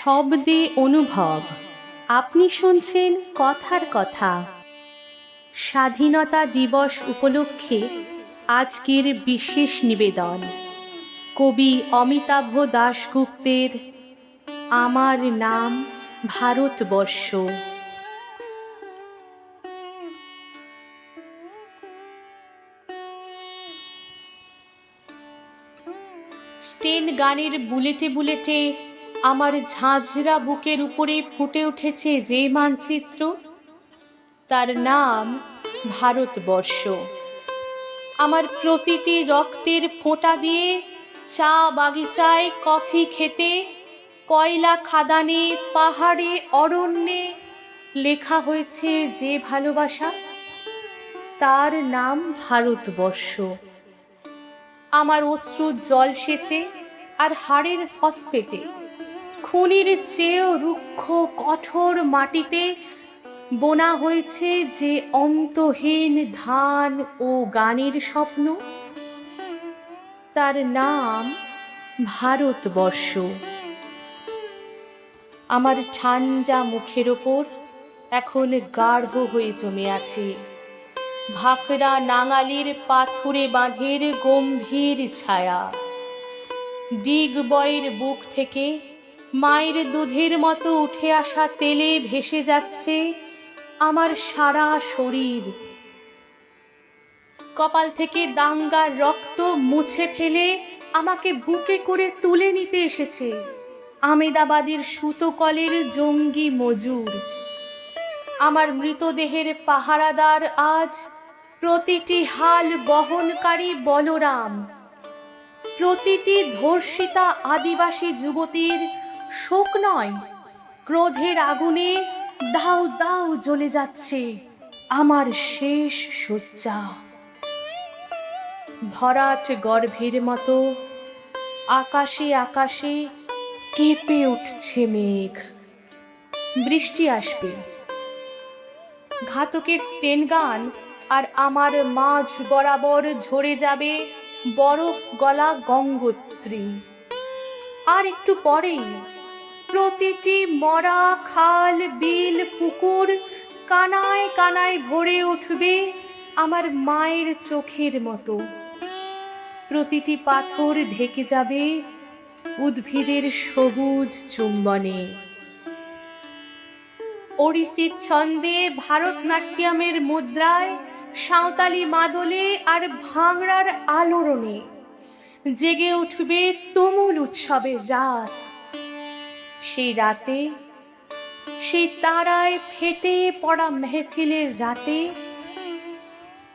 শব্দে অনুভব। আপনি শুনছেন কথার কথা। স্বাধীনতা দিবস উপলক্ষে আজকের বিশেষ নিবেদন কবি অমিতাভ দাশগুপ্তের আমার নাম ভারতবর্ষ। স্টেন গানের বুলেটে বুলেটে আমার ঝাঁঝরা বুকের উপরে ফুটে উঠেছে যে মানচিত্র, তার নাম ভারতবর্ষ। আমার প্রতিটি রক্তের ফোঁটা দিয়ে চা বাগিচায় কফি খেতে, কয়লা খাদানে, পাহাড়ে, অরণ্যে লেখা হয়েছে যে ভালোবাসা, তার নাম ভারতবর্ষ। আমার অশ্রুর জল সেচে আর হাড়ের ফসফেটে খনির চেয়েও রুক্ষ কঠোর মাটিতে বোনা হয়েছে যে অন্তহীন ধান ও গানের স্বপ্ন, তার নাম ভারতবর্ষ। আমার ঠান্ডা মুখের ওপর এখন গাঢ় হয়ে জমে আছে ভাকরা নাঙালির পাথুরে বাঁধের গম্ভীর ছায়া। ডিগবয়ের বুক থেকে মায়ের দুধের মতো উঠে আসা তেলে ভেসে যাচ্ছে আমার সারা শরীর। কপাল থেকে দাঙ্গার রক্ত মুছে ফেলে আমাকে বুকে করে তুলে নিতে এসেছে আমেদাবাদের সুতোকলের জঙ্গি মজুর। আমার মৃতদেহের পাহারাদার আজ প্রতিটি হাল বহনকারী বলরাম, প্রতিটি ধর্ষিতা আদিবাসী যুবতীর শোক নয়, ক্রোধের আগুনে দাউ দাউ জ্বলে যাচ্ছে আমার শেষ শয্যা। ভরাট গর্ভের মতো আকাশে আকাশে কেঁপে উঠছে মেঘ। বৃষ্টি আসবে। ঘাতকের স্টেন গান আর আমার মাঝ বরাবর ঝরে যাবে বরফ গলা গঙ্গোত্রী। আর একটু পরেই প্রতিটি মরা খাল, বিল, পুকুর কানায় কানায় ভরে উঠবে আমার মায়ের চোখের মতো। প্রতিটি পাথর ঢেকে যাবে উদ্ভিদের সবুজ চুম্বনে। ওড়িশি ছন্দে, ভারতনাট্যমের মুদ্রায়, সাঁওতালি মাদলে আর ভাংড়ার আলোড়নে জেগে উঠবে তুমুল উৎসবের রাত। সেই রাতে, সেই তারায় ফেটে পড়া মেহফিলের রাতে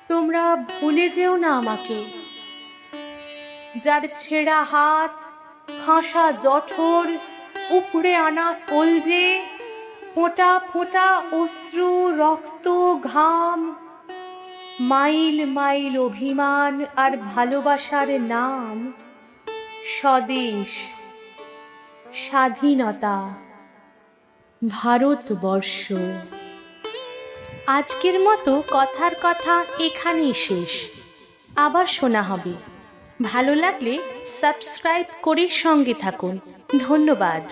তোমরা ভুলে যেও না আমাকে, যার ছেঁড়া হাত, ফাঁসা জঠর, উপড়ে আনা কলজে, ফোঁটা ফোঁটা অশ্রু, রক্ত, ঘাম, মাইল মাইল অভিমান আর ভালোবাসার নাম স্বদেশ, স্বাধীনতা, ভারতবর্ষ। আজকের মতো কথার কথা এখানেই শেষ। আবার শোনা হবে। ভালো লাগলে সাবস্ক্রাইব করে সঙ্গে থাকুন। ধন্যবাদ।